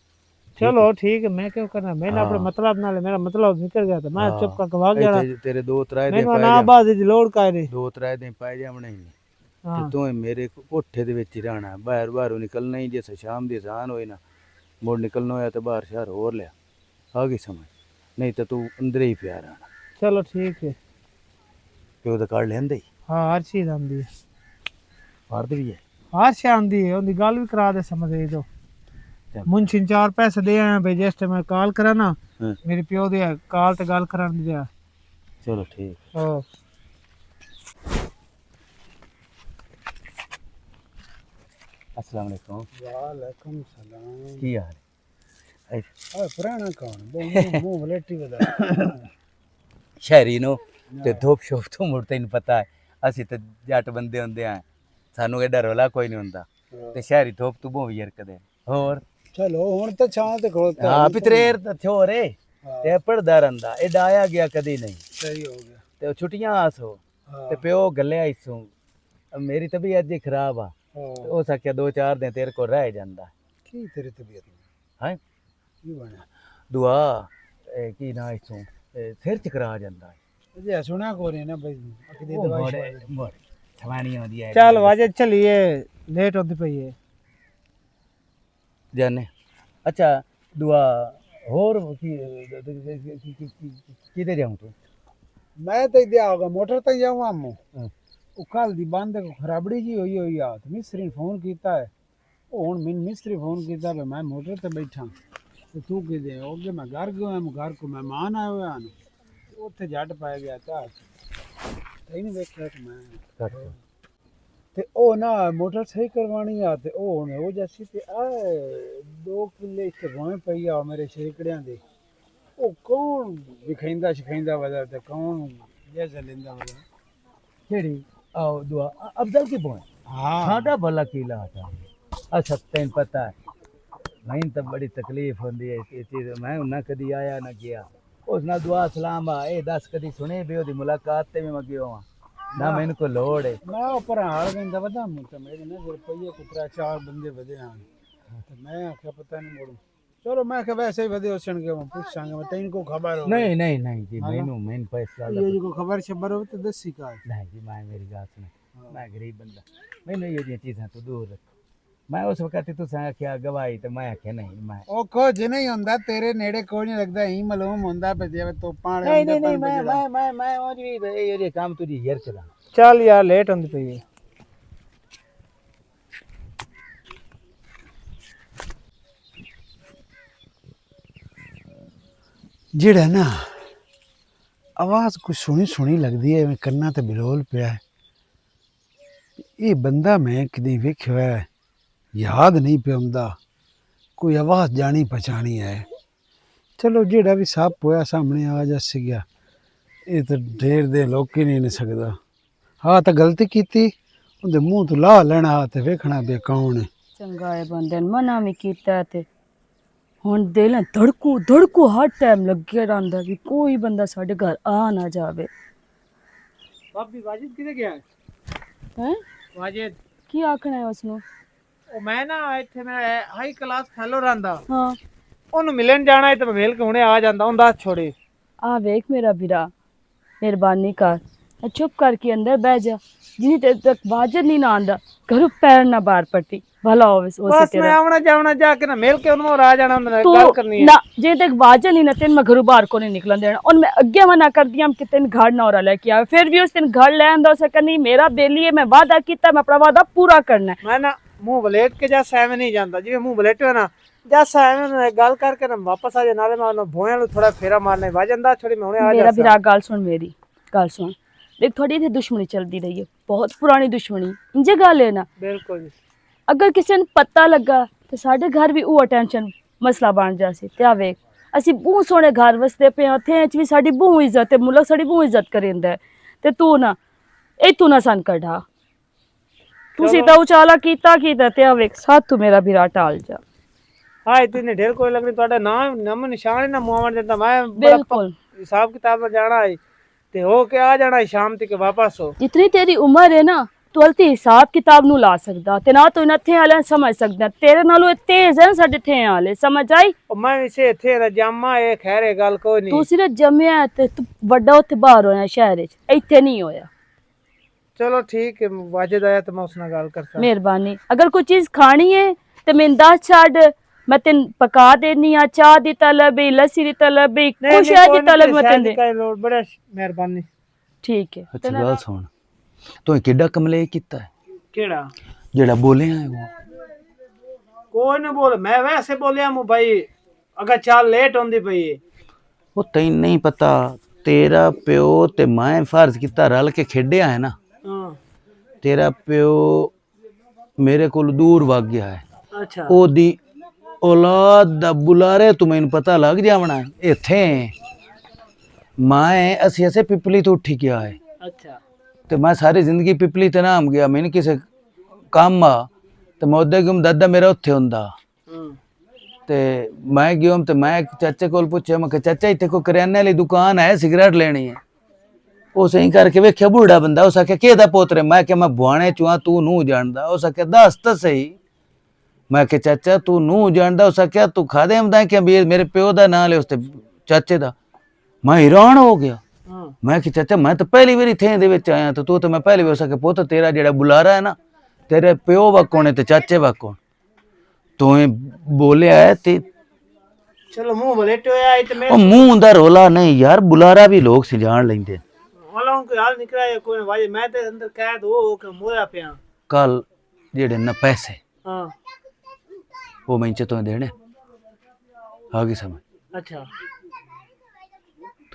चलो ठीक है मैं क्यों करना मैंने अपने मतलब नाल मेरा मतलब निकल गया था मैं चुप करके भाग गया तेरे दो त्राए मैं ना बाज दी लोड का रे दो त्राए दिन पाए जावणे ही ते तू मेरे कोठे दे विच ही रहना बाहर बाहरों निकलना ही जैसे शाम दी अजान होई ना मुड़ निकलना होया तो बाहर शहर और लिया आ गई समझ नहीं तो तू अंदर ही प्यार रहना चलो ठीक है प्यो दा कार्ड लेंदे हां हर चीज आंदी है फर्द भी है हर शे आंदी है उनकी गल भी करा दे समझ दे दो मुंशी 4 पैसे दे आए भाई जिस टाइम कॉल करा ना मेरे प्यो दे कॉल ते गल करान दी जा चलो ठीक ओ अस्सलाम वालेकुम वालेकुम सलाम की हाल है ओए पुराना कौन मुंह वलेटी बदा शहरी नो ते धोप शोप तो मुड़ तैनूं पता है ਅਸੀਂ ਤੇ ਜੱਟ ਬੰਦੇ ਹੁੰਦੇ ਆ ਸਾਨੂੰ ਐਡਾ ਰੌਲਾ ਕੋਈ ਨਹੀਂ ਹੁੰਦਾ ਤੇ ਸ਼ਹਿਰੀ ਧੋਪ ਤੂੰ ਭੋਂ ਯਰਕਦੇ ਹੋਰ ਚਲੋ ਹੁਣ ਤਾਂ ਛਾਂ ਤੇ ਖੋਲਤਾ ਹਾਂ ਪਿਤਰੇਰ ਥੋ ਰੇ ਤੇ ਪੜਦਾ ਰਹਿੰਦਾ ਇਹ ਡਾਇਆ ਗਿਆ ਕਦੀ ਨਹੀਂ ਸਹੀ ਹੋ ਗਿਆ ਤੇ ਉਹ ਛੁੱਟੀਆਂ ਆਸੋ ਤੇ ਪਿਓ ਗੱਲਿਆ ਇਸੋਂ ਮੇਰੀ ਤਬੀਅਤ ਜੀ ਖਰਾਬ ਆ ਉਹ ਸਕਿਆ 2-4 ਦਿਨ ਤੇਰੇ ਕੋਲ ਰਹਿ ਜਾਂਦਾ ਕੀ ਤੇਰੀ ਤਬੀਅਤ ਹੈ ਕੀ ਬਣਿਆ ਦੁਆ ਕੀ ਨਾ ਇਸੋਂ ਸਿਰ ਚ ਕਰਾ ਜਾਂਦਾ ਜੇ ਸੁਣਾ ਕੋ ਨਹੀਂ ਨਾ ਬਈ ਅਕਦੀ ਦਵਾਈ ਮੋੜ ਥਵਾਣੀ ਆਉਂਦੀ ਹੈ चल वाजद चलिए लेट होती पई है जाने अच्छा दुआ और किधर जाऊं तू मैं तो इधर आऊंगा मोटर तक जाऊंगा अम्मू ਉਹ ਕੱਲ ਦੀ ਬੰਦ ਖਰਾਬੜੀ ਜੀ ਹੋਈ ਆ ਤੇ ਮਿਸਤਰੀ ਨੇ ਫੋਨ ਕੀਤਾ ਹੈ ਉਹ ਹੁਣ ਮੈਨੂੰ ਮਿਸਤਰੀ ਫੋਨ ਕੀਤਾ ਵੀ ਮੈਂ ਮੋਟਰ ਤੇ ਬੈਠਾ ਤੇ ਤੂੰ ਕਿਦੇ ਹੋਗੇ ਮੈਂ ਘਰ ਗਿਆ ਮੈਂ ਘਰ ਕੋ ਮਹਿਮਾਨ ਆਏ ਹੋਏ ਹਨ ਉੱਥੇ ਜੱਟ ਪੈ ਗਿਆ ਤਾਂ ਤੈਨੂੰ ਵੇਖਿਆ ਤੇ ਮੈਂ ਤੇ ਉਹ ਨਾ ਮੋਟਰ ਸਹੀ ਕਰਵਾਣੀ ਆ ਤੇ ਉਹ ਹੁਣ ਉਹ ਜੈਸੀ ਤੇ ਆ 2 ਕਿੱਲੇ ਇੱਥੇ ਗੋਵੇਂ ਪਈ ਆ ਮੇਰੇ ਸ਼ੇਕੜਿਆਂ ਦੇ ਉਹ ਕੌਣ ਵਿਖਾਇੰਦਾ ਸ਼ਿਖਾਇੰਦਾ ਵਜਾ ਤੇ ਕੌਣ ਜੈਸਾ ਲੈਂਦਾ ਵਜਾ केड़ी आओ दुआ अफजल की बोल हाँ साडा भला कीला था अच्छा तैन पता है मैं तो बड़ी तकलीफ होंदी है ये चीज मैं ना कदी आया ना गया उस ना दुआ सलाम आ ए 10 कदी सुने भी ओदी मुलाकात ते मैं गयो ना मैंने को लोड़ है मैं ऊपर हाल गंदा वदा मु तो मेरे ना रुपये कुतरा 4 बंदे वदे आन तो मैं आख्या पता नहीं मोड़ू चलो मैं के वैसे ही वदे ओसन के पूछांगे मैं तैन को खबर हो नहीं नहीं नहीं जी मैंने पैसा ये जो को खबर शबर हो तो दसी का नहीं जी मैं मेरी बात सुन मैं गरीब बंदा मैंने ये जी चीज़ें तो दूर रख मैं उस वक्त तू आख्या गवाही तो मैं आख्या नहीं मैं ओ कुछ नहीं हुंदा तेरे नेड़े कोई नहीं लगदा ही मालूम हुंदा पे जे तो पाण नहीं नहीं नहीं मैं आज भी ये काम तुझी यार चला ਚੱਲ ਯਾਰ ਲੇਟ ਹੁੰਦੀ ਪਈ ਹੈ। ਜਿਹੜਾ ਨਾ ਆਵਾਜ਼ ਕੁਛ ਸੁਣੀ ਸੁਣੀ ਲੱਗਦੀ ਹੈ ਮੈਂ ਕੰਨਾਂ ਤੇ ਬਿਲੋਲ ਪਿਆ ਹੈ। ਇਹ ਬੰਦਾ ਮੈਂ ਕਦੀ ਵੇਖਿਆ ਹੈ, ਯਾਦ ਨਹੀਂ ਪਿਆਉਂਦਾ ਕੋਈ ਆਵਾਜ਼ ਜਾਣੀ ਪਛਾਣੀ ਹੈ। ਚਲੋ ਜਿਹੜਾ ਵੀ ਸੱਪ ਹੋਇਆ ਸਾਹਮਣੇ ਆ ਜਾ ਸੀਗਾ ਇਹ ਤਾਂ ਢੇਰ ਦੇ ਲੋਕ ਹੀ ਨਹੀਂ ਸਕਦਾ ਹਾਂ ਤਾਂ ਗਲਤੀ ਕੀਤੀ ਉਹਦੇ ਮੂੰਹ ਤੋਂ ਲਾਹ ਲੈਣਾ ਤੇ ਵੇਖਣਾ ਵੀ ਕੌਣ ਹੈ। ਚੰਗਾ ਹੈ ਬੰਦੇ ਨੇ ਮਨਾ ਵੀ ਕੀਤਾ ਤੇ ਹੁਣ ਦਿਲ ਨਾਲ ਧੜਕੂ ਹਰ ਟਾਈਮ ਲੱਗਿਆ ਰਹਿੰਦਾ ਵੀ ਕੋਈ ਬੰਦਾ ਸਾਡੇ ਘਰ ਆ ਨਾ ਜਾਵੇ। ਭਾਬੀ ਵਾਜਿਦ ਕਿੱਥੇ ਗਿਆ ਹੈ ਵਾਜਿਦ ਕੀ ਆਖਣਾ ਹੈ ਉਸਨੂੰ? ਉਹ ਮੈਂ ਨਾ ਇੱਥੇ ਮੈਂ ਹਾਈ ਕਲਾਸ ਫੈਲੋ ਰਹਿੰਦਾ ਹਾਂ ਉਹਨੂੰ ਮਿਲਣ ਜਾਣਾ ਹੈ ਤੇ ਮੈਂ ਮਿਲ ਕੇ ਹੁਣੇ ਆ ਜਾਂਦਾ ਉਹਨੂੰ ਦੱਸ ਛੋੜੇ। ਆ ਵੇਖ ਮੇਰਾ ਵੀਰਾ ਮਿਹਰਬਾਨੀ ਕਰ ਚੁੱਪ ਕਰਕੇ ਅੰਦਰ ਬਹਿ ਜਾ ਜਿੰਨੀ ਦੇਰ ਤੱਕ ਵਾਜਦ ਨਹੀਂ ਨਾ ਆਂਦਾ ਘਰੋਂ ਪੈਰ ਨਾ ਬਾਹਰ ਪੱਟੀ ਭਲਾ ਹੋਵੇ ਉਸੇ ਬਸ ਮੈਂ ਤੇਰਾ ਆਉਣਾ ਜਾਵਣਾ ਜਾ ਕੇ ਨਾ ਮਿਲ ਕੇ ਉਹਨੂੰ ਆ ਜਾਣਾ ਉਹਦੇ ਨਾਲ ਤੂੰ ਗੱਲ ਕਰਨੀ ਹੈ। ਨਾ ਜੇ ਤੱਕ ਵਾਜਦ ਨਹੀਂ ਨਾ ਤੈਨੂੰ ਮੈਂ ਘਰੋਂ ਬਾਹਰ ਕੋ ਨਹੀਂ ਨਿਕਲਣ ਦੇਣਾ ਔਰ ਮੈਂ ਅੱਗੇ ਮਨਾ ਕਰਦੀ ਹਾਂ ਕਿ ਤੈਨੂੰ ਘਰ ਨਾ ਔਰਾ ਲੈ ਕੇ ਆਵੇ ਫਿਰ ਵੀ ਉਸ ਦਿਨ ਘਰ ਲੈ ਆਂਦਾ ਉਸ ਨਹੀਂ ਮੇਰਾ ਬੇਲੀ ਹੈ ਮੈਂ ਵਾਅਦਾ ਕੀਤਾ ਮੈਂ ਆਪਣਾ ਵਾਅਦਾ ਪੂਰਾ ਕਰਨਾ ਹੈ। ਮੈਂ ਨਾ ਮੂੰਹ ਬਲੇਟ ਕੇ ਜਾ ਐਵੇਂ ਨਹੀਂ ਜਾਂਦਾ ਜਿਵੇਂ ਮੂੰਹ ਬਲੇਟਿਓ ਨਾ ਜਸ ਐਵੇਂ ਨਾਲ ਗੱਲ ਕਰਕੇ ਨਾ ਵਾਪਸ ਆ ਜਾ ਨਾਲੇ ਮੈਂ ਉਹਨੂੰ ਭੋਇਆਂ ਨੂੰ ਥੋੜਾ ਫੇਰਾ ਮਾਰਨੇ ਵਜੰਦਾ ਛੋੜੀ ਮੈਂ ਹੁਣੇ ਆ ਮੇਰਾ ਜਾ ਵੀਰਾ ਗੱਲ ਸੁਣ ਮੇਰੀ ਗੱਲ ਸੁਣ देख थोड़ी इतनी दुश्मनी चलती रही है बहुत पुरानी दुश्मनी इंजे गल है ना ਬਿਲਕੁਲ अगर किसी ने पता लगा तो साढ़े घर भी वो टेंशन मसला बन जासी ते वेख ਅਸੀਂ ਬਹੁਤ ਸੋਹਣੇ ਘਰ ਵਸਦੇ ਪਏ ਉੱਥੇ ਚ ਵੀ ਸਾਡੀ ਬਹੁਤ ਇੱਜ਼ਤ ਹੈ ਮੁਲਕ ਸਾਡੀ ਬਹੁਤ ਇੱਜ਼ਤ ਕਰਿੰਦਾ ਹੈ ਤੇ ਤੂੰ ਨਾ ਇਹ ਤੂੰ ਨਾ ਸਨ ਕਢਾ ਤੁਸੀਂ ਤਾਂ ਉਚਾਲਾ ਕੀਤਾ ਤੇ ਵੇਖ ਸਾਥ ਤੂੰ ਮੇਰਾ ਵੀਰਾ ਟਾਲ ਜਾ ਹਾਂ ਇਤਨੇ ਢੇਰ ਕੋਈ ਲੱਗਣੀ ਤੁਹਾਡਾ ਨਾਮ ਨਿਸ਼ਾਨ ਨਾ ਮੁਆਵਣ ਦਿੰਦਾ ਮੈਂ ਬਿਲਕੁਲ ਹਿਸਾਬ ਕਿਤਾਬ ਨਾਲ ਜਾਣਾ ਹੈ ਤੇ ਹੋ ਕੇ ਆ ਜਾਣਾ ਸ਼ਾਮ ਤੱਕ ਵਾਪਸ ਹੋ ਜਿਤਨੀ ਤੇਰੀ ਉਮਰ ਹੈ ਨਾ ਤੂੰ ਹਲਤੀ ਹਿਸਾਬ ਕਿਤਾਬ ਨੂੰ ਲਾ ਸਕਦਾ ਤੇ ਨਾ ਤੂੰ ਇੱਥੇ ਹਾਲੇ ਸਮਝ ਸਕਦਾ ਤੇਰੇ ਨਾਲੋਂ ਤੇਜ਼ ਹੈ ਸਾਡੇ ਇੱਥੇ ਹਾਲੇ ਸਮਝ ਆਈ ਉਹ ਮੈਂ ਇਸੇ ਇੱਥੇ ਦਾ ਜਾਮਾ ਇਹ ਖੈਰੇ ਗੱਲ ਕੋਈ ਨਹੀਂ ਤੂੰ ਸਿਰਫ ਜੰਮਿਆ ਤੇ ਤੂੰ ਵੱਡਾ ਉੱਥੇ ਬਾਹਰ ਹੋਇਆ ਸ਼ਹਿਰ ਵਿੱਚ ਇੱਥੇ ਨਹੀਂ ਹੋਇਆ ਚਲੋ ਠੀਕ ਹੈ ਵਾਜਦ ਆਇਆ ਤਾਂ ਮੈਂ ਉਸ ਨਾਲ ਗੱਲ ਕਰ ਸਕਦਾ ਮਿਹਰਬਾਨੀ ਅਗਰ ਕੋਈ ਚੀਜ਼ ਖਾਣੀ ਹੈ ਤੇ ਮੈਨੂੰ ਦੱਸ ਛੱਡ ਮੈਂ ਤੈਨੂੰ ਪਕਾ ਦੇਣੀ ਆ ਚਾਹ ਦੀ ਤਲਬ ਹੈ ਲੱਸੀ ਦੀ ਤਲਬ ਹੈ ਕੁਛ ਹੈ ਦੀ ਤਲਬ ਮੈਂ ਤੈਨੂੰ ਕਾ ਲੋੜ ਬੜਾ ਮਿਹਰਬਾਨੀ ਠੀਕ ਹੈ अच्छा गल सुन तू केड़ा कमले कीता है ਕਿਹੜਾ जेड़ा बोले है वो ਕੋਈ ਨਾ ਬੋਲ ਮੈਂ ਵੈਸੇ ਬੋਲਿਆ ਮੂੰ ਭਾਈ ਅਗਰ ਚਾਲ ਲੇਟ ਹੁੰਦੀ ਪਈ ਉਹ ਤੈਨੂੰ ਨਹੀਂ ਪਤਾ ਤੇਰਾ ਪਿਓ ਤੇ ਮੈਂ ਫਰਜ਼ ਕੀਤਾ ਰਲ ਕੇ ਖੇਡਿਆ ਹੈ ਨਾ ਹਾਂ ਤੇਰਾ ਪਿਓ ਮੇਰੇ ਕੋਲ ਦੂਰ ਵਗ ਗਿਆ ਹੈ ਅੱਛਾ ਉਹਦੀ ਔਲਾਦ ਦਾ ਬੁਲਾਰੇ ਤੂੰ ਮੈਨੂੰ ਪਤਾ ਲੱਗ ਜਾਵਣਾ ਇੱਥੇ ਮੈਂ ਅਸੀਂ ਪਿਪਲੀ ਤੋਂ ਉੱਠੀ ਗਿਆ ਹੈ ਅੱਛਾ ਤੇ ਮੈਂ ਸਾਰੀ ਜ਼ਿੰਦਗੀ ਪਿਪਲੀ ਤੇ ਨਾਮ ਗਿਆ ਮੈਨੂੰ ਕਿਸੇ ਕੰਮ ਆ ਤੇ ਮੈਂ ਉਹਦੇ ਗੁੰਮ ਦਾਦਾ ਮੇਰਾ ਉੱਥੇ ਹੁੰਦਾ ਤੇ ਮੈਂ ਗਿਆ ਤੇ ਮੈਂ ਚਾਚੇ ਕੋਲ ਪੁੱਛਿਆ ਮੈਂ ਕਿ ਚਾਚਾ ਇੱਥੇ ਕੋਈ ਕਰਿਆਨੇ ਵਾਲੀ ਦੁਕਾਨ ਹੈ ਸਿਗਰਟ ਲੈਣੀ ਹੈ ਉਹ ਸਹੀ ਕਰਕੇ ਵੇਖਿਆ ਬੁੱਢਾ ਬੰਦਾ ਉਸ ਆਖਿਆ ਕਿਹਦਾ ਪੋਤਰੇ ਮੈਂ ਕਿ ਮੈਂ ਬੁਆਣੇ ਚੁਆ ਤੂੰ ਨੂੰ ਜਾਣਦਾ ਉਸ ਆਖਿਆ ਦੱਸ ਤਾਂ ਸਹੀ ਮੈਂ ਕਿ ਚਾਚਾ ਤੂੰ ਨੂੰ ਜਾਣਦਾ ਉਸ ਆਖਿਆ ਤੂੰ ਖਾਦੇ ਹਮਦਾ ਕਿ ਮੇਰੇ ਪਿਓ ਦਾ ਨਾਂ ਲੈ ਉਸ ਤੇ ਚਾਚੇ ਦਾ ਮੈਂ ਹੈਰਾਨ ਹੋ ਗਿਆ ਮੈਂ ਕਿ ਚਾਚਾ ਮੈਂ ਤਾਂ ਪਹਿਲੀ ਵਾਰੀ ਥੇ ਦੇ ਵਿੱਚ ਆਇਆ ਤਾਂ ਤੂੰ ਤਾਂ ਮੈਂ ਪਹਿਲੀ ਵਾਰ ਸਕੇ ਪੁੱਤ ਤੇਰਾ ਜਿਹੜਾ ਬੁਲਾਰਾ ਹੈ ਨਾ ਤੇਰੇ ਪਿਓ ਵਾਕੋਂ ਨੇ ਤੇ ਚਾਚੇ ਵਾਕੋਂ ਤੂੰ ਬੋਲਿਆ ਹੈ ਤੇ ਚਲੋ ਮੂੰਹ ਬਲੇਟਿਓ ਆਇਆ ਤੇ ਮੈਂ ਉਹ ਮੂੰਹ ਦਾ ਰੋਲਾ ਨਹੀਂ ਯਾਰ ਬੁਲਾਰਾ ਵੀ ਲੋਕ ਸਿਜਾਣ ਲੈਂਦੇ ਵਾਲਾ ਕੋਈ ਹਾਲ ਨਿਕਲਿਆ ਕੋਈ ਵਾਜੇ ਮੈਂ ਤੇ ਅੰਦਰ ਕੈਦ ਹੋ ਕੇ ਮੋਇਆ ਪਿਆ ਕੱਲ ਜਿਹੜੇ ਨਾ ਪੈਸੇ ਹਾਂ ਉਹ ਮੈਂ ਤੋਂ ਦੇਣੇ ਆ ਗਈ ਸਮਝ ਅੱਛਾ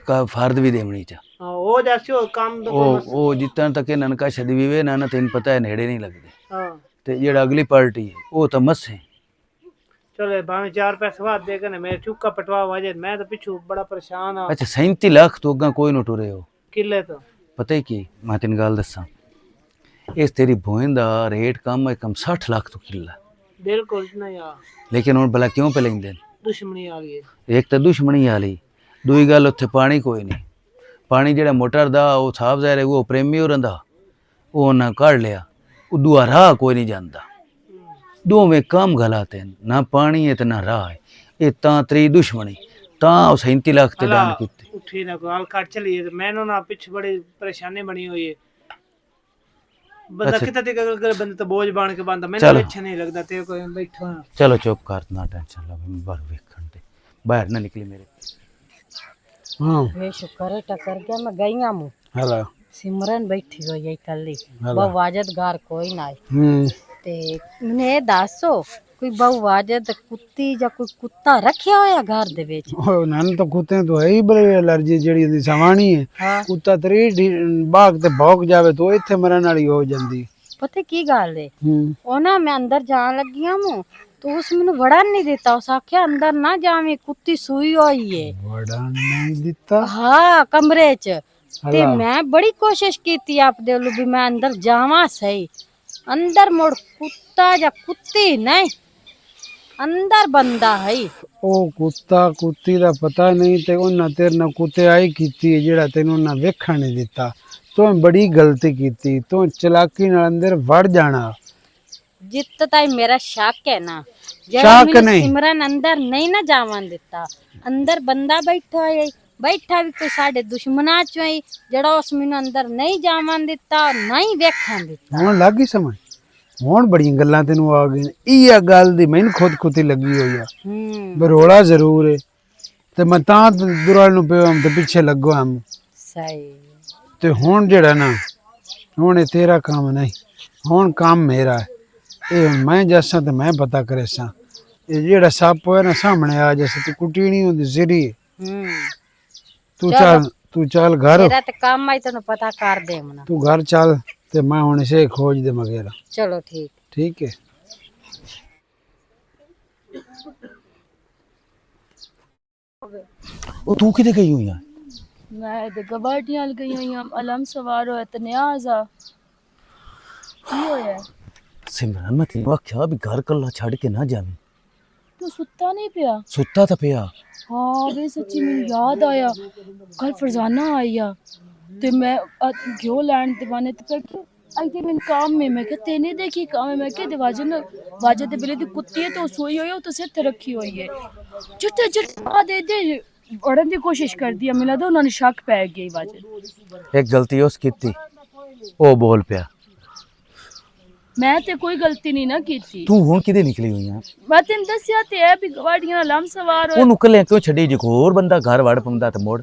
का फर्द भी देवनी चा हाँ वो जैसे हो काम तो वो जितना तक इन्होंने कहा छदी भी वे ना तेन पता है नेड़े नहीं लगते हाँ ते जेड़ा अगली पार्टी है वो तो मस है चलो भाਵੇਂ 4 पैसे बात देके ना मेरे चुक्का पटवा वजह मैं तो पिछू बड़ा परेशान हाँ अच्छा 37 लाख तो अगा कोई ना टुरे हो किले तो पता ही की मैं तेन गल दसा इस तेरी भोइन दा रेट कम है कम 60 लाख तो किला बिल्कुल नहीं यार लेकिन हुण भला क्यों पे लेंदे दुश्मनी आ गई है एक तो दुश्मनी वाली दूई गल उत्थे पानी कोई नहीं पानी जेड़ा मोटर दा वो साफ ज़ाहिर है वो प्रेमी हो रहा वो उन्हें काढ़ लिया वो दुआ राह कोई नहीं जानता दोवें काम गलाते हैं ना पानी है तो ना राह है ये तां त्री दुश्मनी तां 37 लाख ते दान कीते उठी ना कोई हाल काट चली है मैंने ना पीछे बड़ी परेशानी बनी हुई है बंदा कितना तक अगर बंदा तो बोझ बन के बंदा मैंने चलो। अच्छा नहीं लगता तेरे को बैठा चलो चुप कर ना टेंशन लो मैं बाहर वेखण दे बाहर ना निकली मेरे हाँ वे शुक्र है टकर गया मैं गई हूँ हेलो सिमरन बैठी हुई है कली बहु वाजत गार कोई ना है हम्म ते मैंने दसो कोई बहु वाजत कुत्ती या कोई कुत्ता रखिया होया घर दे विच नन तो कुत्ते तो है ही बड़ी एलर्जी जेड़ी दी सवाणी है हाँ कुत्ता तरी बाग ते भौंक जावे तो इत्थे मरन वाली हो जांदी पता की गल है ओ ना मैं अंदर जान लगी हूँ तो उस मैंने वड़ा नहीं देता उस आख्या अंदर ना जावे कुत्ती सुई हुई है बड़ा नहीं दिता हाँ कमरे च ते मैं बड़ी कोशिश की आप दे लो भी मैं अंदर जावा सही अंदर मुड़ कुत्ता या कुत्ती नहीं अंदर बंदा है ओ कुत्ता कुत्ती दा पता नहीं ते उन्ना तेरे नाल कुत्ते आई कीती है जेड़ा तेनू उन्ना वेखण नहीं दिता तो बड़ी गलती कीती तो चलाकी नाल अंदर वड़ जाना जित ताई मेरा शक है ना शक नहीं। सिमरन अंदर नहीं ना जावन दिता अंदर बंदा बैठा है बैठा भी कोई साडे दुश्मना चो है जड़ा उस मैनू अंदर नहीं जावन दिता नहीं वेखण दिता हुण लग गई समझ हुण बड़ियां गल्लां तेनू आ गई इया गल दी मैनू खुद खुदी लगी होई आ बरोड़ा जरूर है ते मैं तां दुराल नु पे हम ते पीछे लगो हम सही ते हुण जेड़ा ना हुण ये तेरा काम नहीं हुण काम मेरा है ये हुण मैं जैसा ते मैं पता करे सा ये जेड़ा सप होया ना सामने आ जैसे तू कुटी नहीं होंदी सिरी तू चल घर मेरा ते काम आई तेनू पता कर दे मना तू घर चल ते मैं हुण इसे खोज दे मगेरा चलो ठीक ठीक है ओ तू किते गई हुई है मैं ते गवाटियां गई हुई हूं अलम सवार होया ते न्याजा की होया सिमरन मैं तेनू आख्या भी घर कल्ला छड़ के ना जावी तू सुत्ता नहीं पिया सुत्ता तो पिया हाँ वे सच्ची मैनू याद आया कल फरजाना आई आ ते मैं घ्यो लैन दीवाने ते पर आई ते मैं काम में मैं क्या तेने देखी काम में मैं क्या दिवाजन वाजे ते बिले दी कुत्ती है तो सोई हुई है तो सिर ते रखी हुई है चिट्टे चिट्टा दे दे बढ़न दी कोशिश कर दिया मिला दो उन्होंने शक पै गई वाजन एक गलती उस कीती ओ बोल पिया मैं ते कोई गलती नहीं ना की थी तू हुण किदे निकली हुई है मैं तेन दसिया ते है भी गवाड़ियां अलम सवार हो ओनू कल्ले क्यों छड़ी जे कोई होर बंदा घर वड़ पौंदा ते मोड़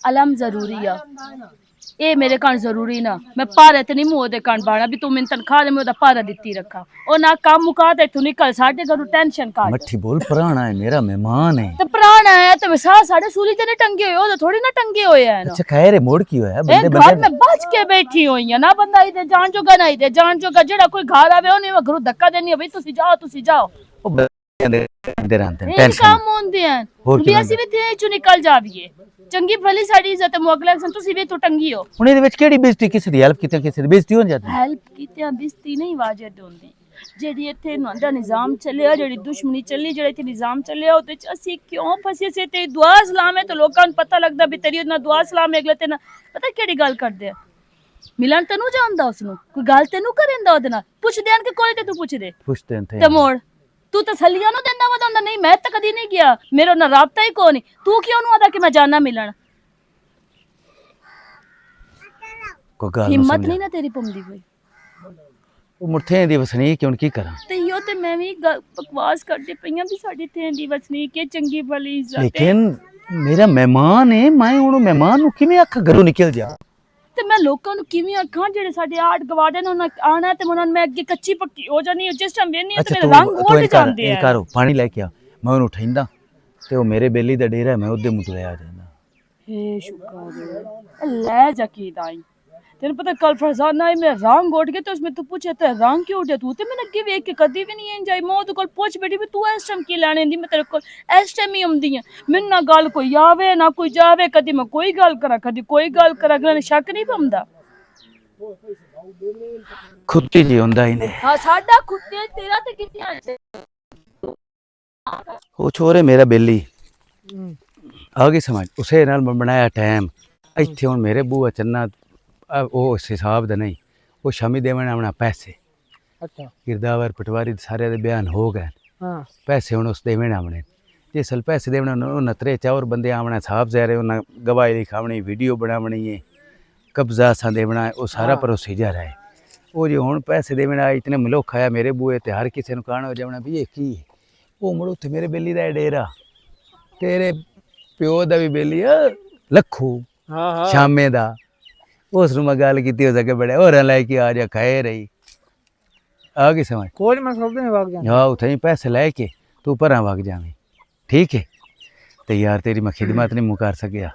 अलम जरूरी आ ए मेरे कान जरूरी ना मैं भारे ते नहीं मुंह दे कान बाना भी तू मैंने तनख्वाह दे मैं ओदा भारा दित्ती रखा ओ ना काम मुका ते तू निकल साडे घरों टेंशन काट मट्ठी बोल पुराना है मेरा मेहमान है ते पुराना है ते सा साडे सूली ते नहीं टंगे होए ओ तो थोड़ी ना टंगे होए है ना अच्छा खैर है मोड़ की होया ए बंदे घर बंदे में बच के बैठी हुई है ना बंदा इधर जान जोगा ना इधर जान जोगा जेड़ा कोई घर आवे ओने मैं घरों धक्का देनी है भाई तुसी जाओ ओ बंदे रहते हैं ए टेंशन काम होंदे हैं होर भी की ਅਸੀਂ ਵੀ ਤੇ ਚੋਂ ਨਿਕਲ ਜਾਵੀਏ ਚੰਗੀ ਭਲੀ ਸਾਡੀ ਇੱਜ਼ਤ ਮੁਗਲਾ ਸਨ ਤੁਸੀਂ ਵੀ ਤੂੰ ਟੰਗੀ ਹੋ ਹੁਣ ਇਹਦੇ ਵਿੱਚ ਕਿਹੜੀ ਬੇਇੱਜ਼ਤੀ ਕਿਸੇ ਦੀ ਹੈਲਪ ਕੀਤੀ ਕਿਸੇ ਦੀ ਬੇਇੱਜ਼ਤੀ ਹੋ ਜਾਂਦੀ ਹੈਲਪ ਕੀਤਿਆਂ ਬਿਸਤੀ ਨਹੀਂ ਵਾਜਦ ਹੁੰਦੀ ਜਿਹੜੀ ਇੱਥੇ ਦਾ ਨਿਜ਼ਾਮ ਚੱਲਿਆ ਜਿਹੜੀ ਦੁਸ਼ਮਣੀ ਚੱਲੀ ਜਿਹੜਾ ਇੱਥੇ ਨਿਜ਼ਾਮ ਚੱਲਿਆ ਉਹਦੇ ਚ ਅਸੀਂ ਕਿਉਂ ਫਸੇ ਸੇ ਤੇ ਦੁਆ ਸਲਾਮ ਹੈ ਤੇ ਲੋਕਾਂ ਨੂੰ ਪਤਾ ਲੱਗਦਾ ਵੀ ਤੇਰੀ ਉਹਨਾਂ ਦੁਆ ਸਲਾਮ ਅਗਲੇ ਤੇ ਨਾ ਪਤਾ ਕਿਹੜੀ ਗੱਲ ਕਰਦੇ ਆ ਮਿਲਣ ਤੈਨੂੰ ਜਾਣਦਾ ਉਸ ਨੂੰ ਕੋਈ ਗੱਲ ਤੈਨੂੰ ਕਰੇਂਦਾ ਉਹਦੇ ਨਾਲ ਪੁੱਛਦੇ ਆਂ ਕਿ ਕੋਈ ਤੇ ਤੂੰ ਪੁੱਛਦੇ ਪੁੱਛਦੇ ਆਂ ਤੇ ਮੋੜ ਤੂੰ ਤਸੱਲੀਆਂ ਨੂੰ ਦਿੰਦਾ ਵਧਾਉਂਦਾ ਨਹੀਂ ਮੈਂ ਤਾਂ ਕਦੀ ਨਹੀਂ ਗਿਆ ਮੇਰਾ ਨਾ ਰਾਬਤਾ ਹੀ ਕੋਈ ਨਹੀਂ ਤੂੰ ਕਿਉਂ ਨੂੰ ਆਦਾ ਕਿ ਮੈਂ ਜਾਣਾ ਮਿਲਣ ਕੋਈ ਗੱਲ ਹਿੰਮਤ ਨਹੀਂ ਨਾ ਤੇਰੀ ਪੰਦੀ ਕੋਈ ਉਹ ਮੁਰਥੇ ਦੀ ਵਸਨੀਕ ਹੁਣ ਕੀ ਕਰਾਂ ਤੇ ਇਹੋ ਤੇ ਮੈਂ ਵੀ ਬਕਵਾਸ ਕਰਦੀ ਪਈਆਂ ਵੀ ਸਾਡੀ ਤੇ ਦੀ ਵਸਨੀਕ ਹੈ ਚੰਗੀ ਭਲੀ ਇੱਜ਼ਤ ਹੈ ਲੇਕਿਨ ਮੇਰਾ ਮਹਿਮਾਨ ਹੈ ਮੈਂ ਹੁਣ ਮਹਿਮਾਨ ਨੂੰ ਕਿਵੇਂ ਅੱਖ ਘਰੋਂ ਨਿਕਲ ਜਾ ਤੇ ਮੈਂ ਲੋਕਾਂ ਨੂੰ ਕਿਵੇਂ ਆਖਾਂ ਜਿਹੜੇ ਸਾਡੇ ਆੜ ਗਵਾੜੇ ਨੇ ਉਹਨਾਂ ਆਣਾ ਤੇ ਉਹਨਾਂ ਨੂੰ ਮੈਂ ਅੱਗੇ ਕੱਚੀ ਪੱਕੀ ਹੋ ਜਾਣੀ ਜਿਸ ਟਾਈਮ ਵੇਨੀ ਤੇ ਮੇਰੇ ਰੰਗ ਉੱਡ ਜਾਂਦੇ ਆ ਕਰੋ ਪਾਣੀ ਲੈ ਕੇ ਆ ਮੈਂ ਉਹਨੂੰ ਉਠਾਈਂਦਾ ਤੇ ਉਹ ਮੇਰੇ ਬੇਲੀ ਦਾ ਡੇਰਾ ਮੈਂ ਉਹਦੇ ਮੂੰਹ ਤੋਂ ਲੈ ਆ ਜਾਂਦਾ हे शुक्र ले जकीद आई तेन पता कल फरजाना आई मैं रंग उठ गया तो उसमें तू पूछे ते रंग क्यों उठे तू ते मैंने अगे वेख के कदी भी नहीं जाई मैं ओदे कोल पूछ बैठी भी तू इस टाइम की लैने दी मैं तेरे कोल इस टाइम ही आंदी है मैनू ना गल कोई आवे ना कोई जावे कदी मैं कोई गल करा कदी कोई गल करा अगले ने शक नहीं पौंदा खुत्ती जी हुंदा ही ने हां साडा कुत्ते तेरा ते किथे वो छोरे मेरा बेली आ गई समझ उसे नाल बनाया टाइम इत्थे हुन मेरे बूआ चन्ना वो इस हिसाब दा नहीं वो शमी देवन आना पैसे अच्छा गिरदावर पटवारी सारे दे बयान हो गए हाँ पैसे हुन उस देवन आने जिसल पैसे देवन उन्हें 3-4 बंदे आना साहब ज़ाहिर उन्हें गवाही लिखावनी वीडियो बनावनी है कब्जा असां देवना है वो सारा प्रोसीजर है वो जो हुन पैसे देवन आए इतने मलोख आया मेरे बूए ते हर किसी नूं कहना हो जावना भी ये की है वो मुड़ उत्थे मेरे बेली दा डेरा तेरे प्यो दा भी बेली लखू हाँ हाँ शामे दा उस मैं गल की हो सके बड़े होर लैके आ जा खाए रही आ गई समझ कोई मैं समझ नहीं भाग जाना हाँ उठे पैसे लैके तू परा वग जावी ठीक है तो यार तेरी मैं खिदमत नहीं मुकार सकिया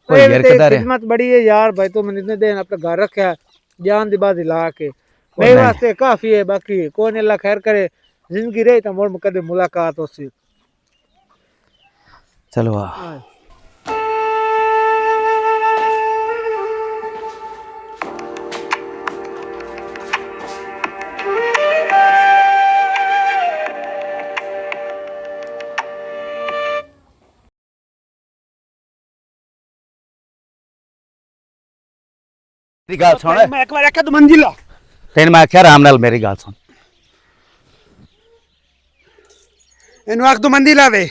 कोई यरकदार है खिदमत बड़ी है यार भाई तो मैंने इतने दिन अपने घर रखा जान दी बात ला के मेरे वास्ते काफी है बाकी कौन अल्लाह खैर करे जिंदगी रही तो मोड़ कदे मुलाकात होसी चलो आ मेरी गल सुन मैं एक बार एक मंजिला तेन मैं आख्या आराम नाल मेरी गल सुन इन्हू आख दो मंजिला वे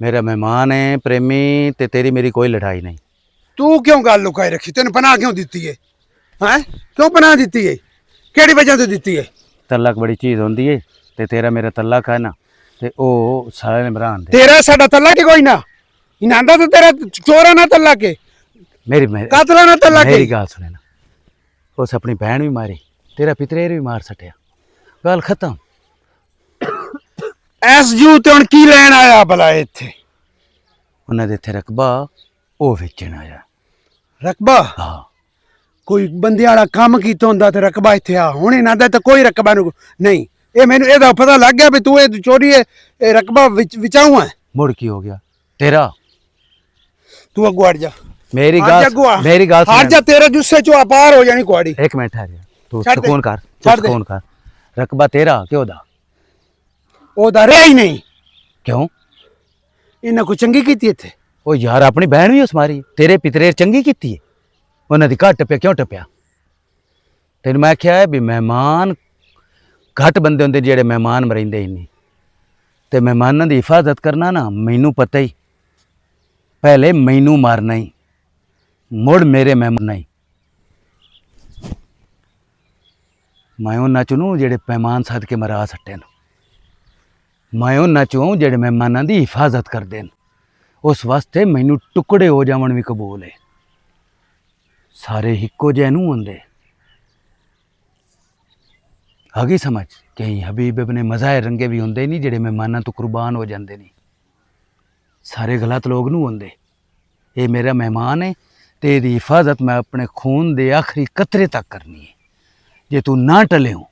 मेरा मेहमान है प्रेमी ते तेरी मेरी कोई लड़ाई नहीं तू क्यों गल लुकाई रखी तेन पनाह क्यों दी है हैं क्यों पनाह दी है केड़ी वजह तो दी है तलाक बड़ी चीज होंदी है ते तेरा मेरा तलाक है ना ते ओ सारे ने बरान दे तेरा साडा तलाक है कोई ना इनांदा तो तेरा चोरा ना तलाक है मेरी कातला ना तलाक मेरी है गल सुने ना उस अपनी बहन भी मारी तेरा पितरेर भी मार सटिया गल खत्म एस जू ते हुण की लैन आया भला इत्थे उन्हें दे इत्थे रकबा ओ वेचण आया रकबा हाँ कोई बंदे वाला काम कीता हुंदा ते रकबा इत्थे आ हुण इनां दा ते कोई रकबा नहीं ये मैनू एदा पता लग गया भी तू ए चोरी ए रकबा विचाऊं है मुड़ की हो गया तेरा तू अगू हट जा मेरी हट जा गल अगू मेरी गल हट जा तेरे जुस्से चो अपार हो जानी कुआड़ी एक मिनट ठहर जा तू छੱਡ ਦੇ, सुकून कर ਛੱਡ ਦੇ। सुकून कर रकबा तेरा क्यों दा ओदा रहा ही नहीं क्यों इन्हें कोई चंगी कीती इत्थे ओ यार अपनी बहन भी उस मारी तेरे पितरेर चंगी कीती है उन्हें दी घट टप्या क्यों टप्या तेन मैं आख्या है भी मेहमान घट बंदे होंदे जेड़े मेहमान मरिंदे ही नहीं ते मेहमानां दी हिफाजत करना ना मैनू पता ही पहले मैनू मारना ही मुड़ मेरे मेहमान ही मैं उन्हां चों नूं जेड़े मेहमान सद के मरा सट्टे न मैं उन्हां चों जेड़े मेहमानां दी हिफाजत करदे न उस वास्ते मैनू टुकड़े हो जावन भी कबूल है सारे हिक्को जै नूं होंदे आ गई समझ कई हबीब अपने मज़ाए रंगे भी होंदे नहीं जेड़े मेहमानां तो कुर्बान हो जाते नहीं सारे गलत लोग नूं होंदे ये मेरा मेहमान है ते इहदी हिफाजत मैं अपने खून दे आखिरी कतरे तक करनी है जे तू ना टले हो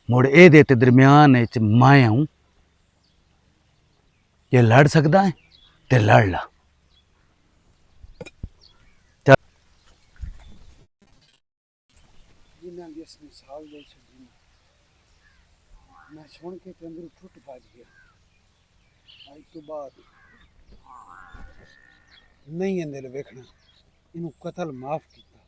मुड़ एहदे ते दरम्यान च मैं आऊँ जे लड़ सकदा है ते लड़ ला मैं सुन के ते अंदर टुट भज गया आज तो बाद नहीं अंदर वेखना इनू कतल माफ किया